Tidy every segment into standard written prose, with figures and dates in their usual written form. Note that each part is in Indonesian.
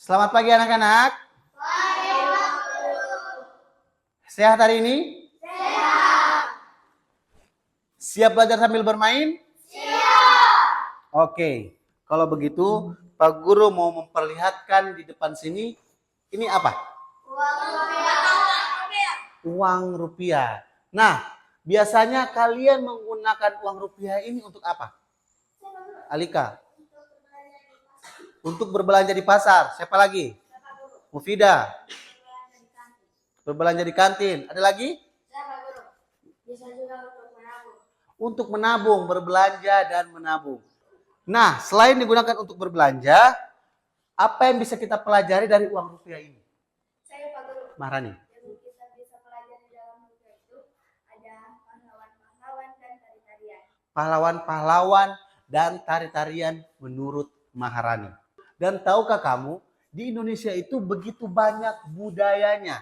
Selamat pagi anak-anak. Sehat hari ini? Siap belajar sambil bermain? Siap. Oke, kalau begitu Pak Guru mau memperlihatkan di depan sini, ini apa? Uang rupiah. Nah, biasanya kalian menggunakan uang rupiah ini untuk apa? Alika? Untuk berbelanja di pasar. Siapa lagi? Mufida. Berbelanja di kantin. Ada lagi? Bisa juga untuk menabung. Untuk menabung, berbelanja dan menabung. Nah, selain digunakan untuk berbelanja, apa yang bisa kita pelajari dari uang rupiah ini? Saya Pak Guru. Maharani. Yang kita bisa pelajari dalam rupiah itu ada pahlawan-pahlawan dan tari-tarian. Pahlawan-pahlawan dan tari-tarian menurut Maharani. Dan tahukah kamu, di Indonesia itu begitu banyak budayanya.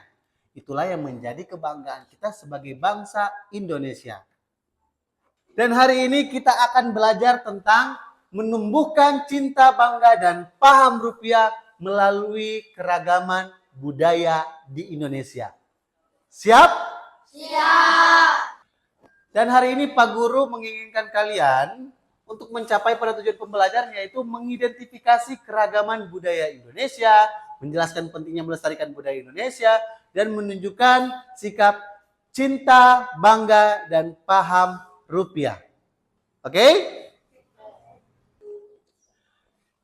Itulah yang menjadi kebanggaan kita sebagai bangsa Indonesia. Dan hari ini kita akan belajar tentang menumbuhkan cinta, bangga, dan paham rupiah melalui keragaman budaya di Indonesia. Siap? Siap. Dan hari ini Pak Guru menginginkan kalian untuk mencapai pada tujuan pembelajaran, yaitu mengidentifikasi keragaman budaya Indonesia, menjelaskan pentingnya melestarikan budaya Indonesia, dan menunjukkan sikap cinta, bangga, dan paham rupiah. Oke?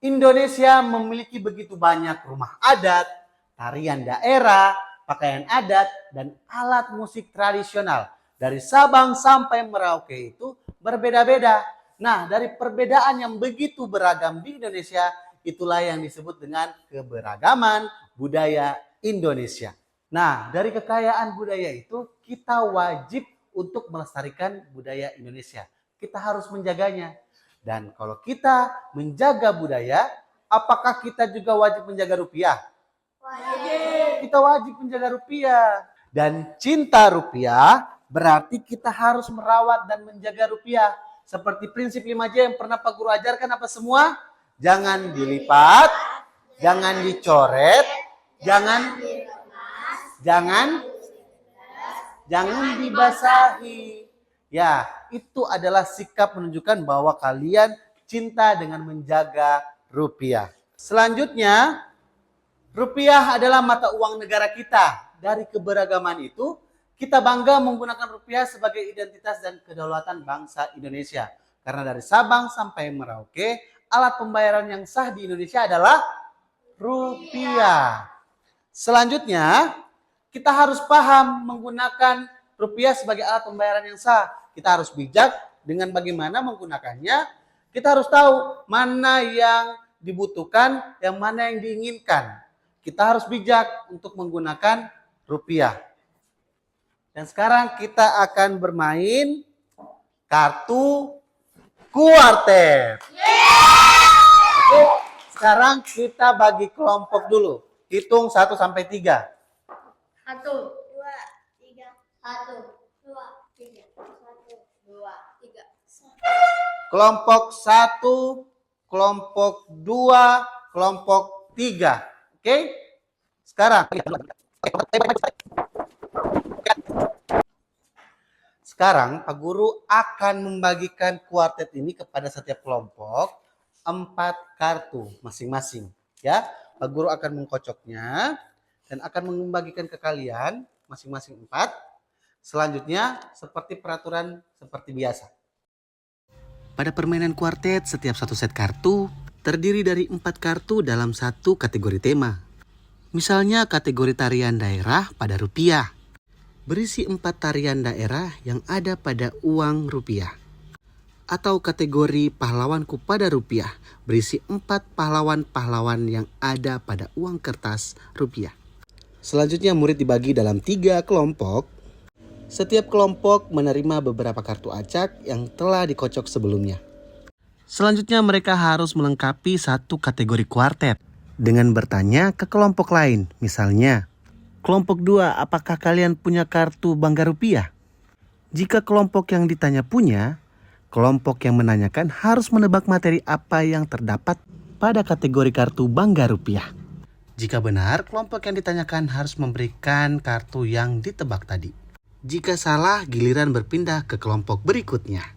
Indonesia memiliki begitu banyak rumah adat, tarian daerah, pakaian adat, dan alat musik tradisional. Dari Sabang sampai Merauke itu berbeda-beda. Nah, dari perbedaan yang begitu beragam di Indonesia, itulah yang disebut dengan keberagaman budaya Indonesia. Nah, dari kekayaan budaya itu, kita wajib untuk melestarikan budaya Indonesia. Kita harus menjaganya. Dan kalau kita menjaga budaya, apakah kita juga wajib menjaga rupiah? Wajib. Kita wajib menjaga rupiah. Dan cinta rupiah berarti kita harus merawat dan menjaga rupiah. Seperti prinsip 5J yang pernah Pak Guru ajarkan apa semua? Jangan dilipat, jangan dicoret, jangan dibasahi. Ya, itu adalah sikap menunjukkan bahwa kalian cinta dengan menjaga rupiah. Selanjutnya, rupiah adalah mata uang negara kita. Dari keberagaman itu, kita bangga menggunakan rupiah sebagai identitas dan kedaulatan bangsa Indonesia. Karena dari Sabang sampai Merauke, alat pembayaran yang sah di Indonesia adalah rupiah. Selanjutnya, kita harus paham menggunakan rupiah sebagai alat pembayaran yang sah. Kita harus bijak dengan bagaimana menggunakannya. Kita harus tahu mana yang dibutuhkan, yang mana yang diinginkan. Kita harus bijak untuk menggunakan rupiah. Dan sekarang kita akan bermain kartu kuartet. Sekarang kita bagi kelompok dulu. Hitung 1 sampai 3. 1, 2, 3. 1, 2, 3. 1, 2, 3. Kelompok 1, kelompok 2, kelompok 3. Oke? Sekarang Pak Guru akan membagikan kuartet ini kepada setiap kelompok 4 kartu masing-masing. Ya, Pak Guru akan mengkocoknya dan akan membagikan ke kalian masing-masing 4. Selanjutnya seperti peraturan seperti biasa. Pada permainan kuartet, setiap satu set kartu terdiri dari 4 kartu dalam satu kategori tema. Misalnya kategori tarian daerah pada rupiah. Berisi 4 tarian daerah yang ada pada uang rupiah. Atau kategori pahlawanku pada rupiah, berisi 4 pahlawan-pahlawan yang ada pada uang kertas rupiah. Selanjutnya murid dibagi dalam 3 kelompok. Setiap kelompok menerima beberapa kartu acak yang telah dikocok sebelumnya. Selanjutnya mereka harus melengkapi satu kategori kuartet dengan bertanya ke kelompok lain. Misalnya, kelompok 2, apakah kalian punya kartu Bangga Rupiah? Jika kelompok yang ditanya punya, kelompok yang menanyakan harus menebak materi apa yang terdapat pada kategori kartu Bangga Rupiah. Jika benar, kelompok yang ditanyakan harus memberikan kartu yang ditebak tadi. Jika salah, giliran berpindah ke kelompok berikutnya.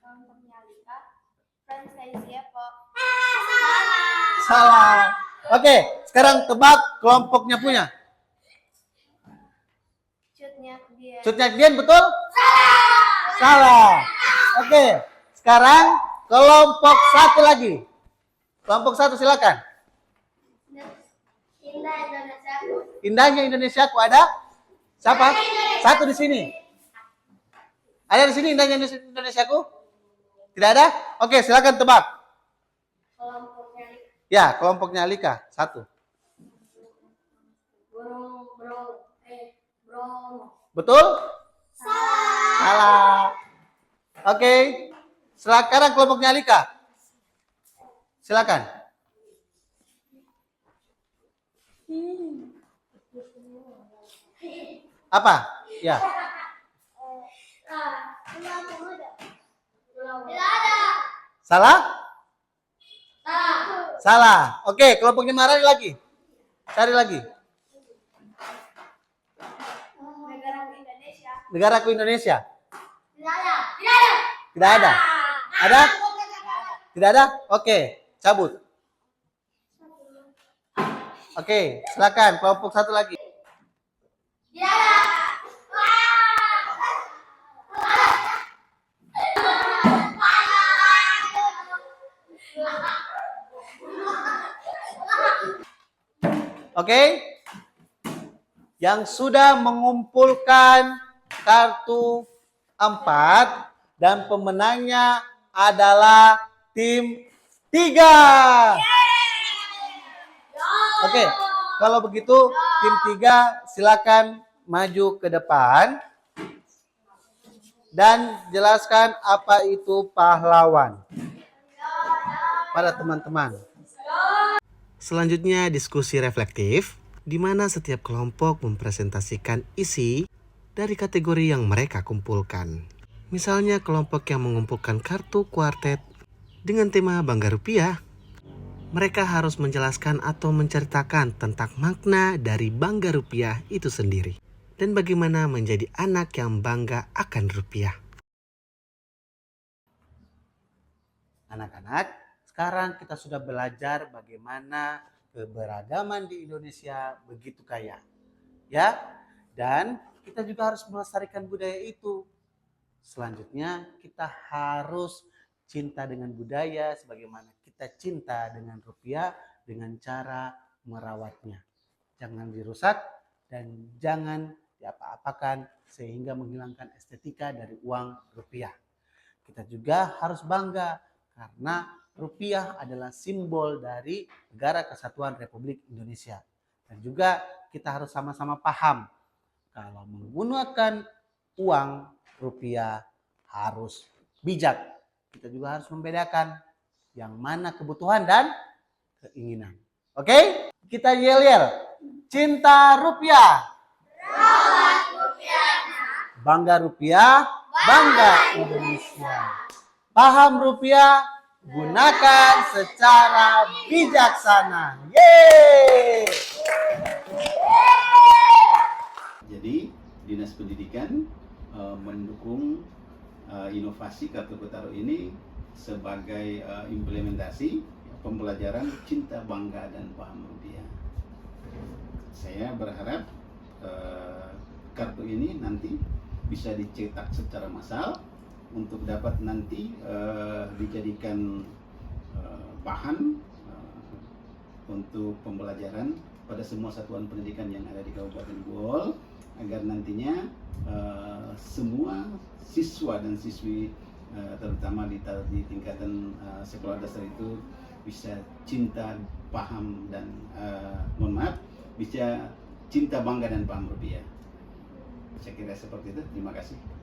Kelompoknya Lika. Friends, saya siap kok. Salah. Oke, sekarang tebak kelompoknya punya. Cutnya dia. Cutnya Dian betul? Salah. Oke, sekarang kelompok satu lagi. Kelompok satu silakan. Indah Indonesiaku. Indahnya Indonesiaku ada? Siapa? Satu di sini. Ada di sini indahnya Indonesiaku? Tidak ada? Oke, silakan tebak. Kelompoknya Lika. Ya, kelompoknya Alika. Satu. Bromo. Betul? Salah. Oke. Sekarang kelompoknya Alika. Silakan. Apa? Ya. Tidak ada. Salah? Salah. Oke, kelompoknya Marani lagi. Cari lagi. Negara Indonesia. Negaraku Indonesia. Tidak ada. Tidak ada. Tidak ada. Ada? Tidak ada? Oke, cabut. Oke, silakan kelompok satu lagi. Tidak ada. Oke? Yang sudah mengumpulkan kartu 4 dan pemenangnya adalah tim 3. Oke, kalau begitu tim 3 silakan maju ke depan dan jelaskan apa itu pahlawan pada teman-teman. Selanjutnya diskusi reflektif, di mana setiap kelompok mempresentasikan isi dari kategori yang mereka kumpulkan. Misalnya kelompok yang mengumpulkan kartu kuartet dengan tema Bangga Rupiah, mereka harus menjelaskan atau menceritakan tentang makna dari Bangga Rupiah itu sendiri dan bagaimana menjadi anak yang bangga akan rupiah. Anak-anak, sekarang kita sudah belajar bagaimana keberagaman di Indonesia begitu kaya. Ya, dan kita juga harus melestarikan budaya itu. Selanjutnya, kita harus cinta dengan budaya sebagaimana kita cinta dengan rupiah dengan cara merawatnya. Jangan dirusak dan jangan diapa-apakan sehingga menghilangkan estetika dari uang rupiah. Kita juga harus bangga karena rupiah adalah simbol dari Negara Kesatuan Republik Indonesia. Dan juga kita harus sama-sama paham kalau menggunakan uang rupiah harus bijak. Kita juga harus membedakan yang mana kebutuhan dan keinginan. Oke? Kita yel-yel. Cinta rupiah. Rawat rupiah. Bangga rupiah, bangga Indonesia. Paham rupiah, gunakan secara bijaksana. Yeay! Jadi Dinas Pendidikan mendukung inovasi kartu Petaro ini sebagai implementasi pembelajaran cinta bangga dan paham rupiah. Saya berharap kartu ini nanti bisa dicetak secara massal untuk dapat nanti dijadikan bahan untuk pembelajaran pada semua satuan pendidikan yang ada di Kabupaten Bohol, agar nantinya semua siswa dan siswi terutama di tingkatan sekolah dasar itu bisa cinta, paham dan bisa cinta bangga dan paham rupiah. Saya kira seperti itu. Terima kasih.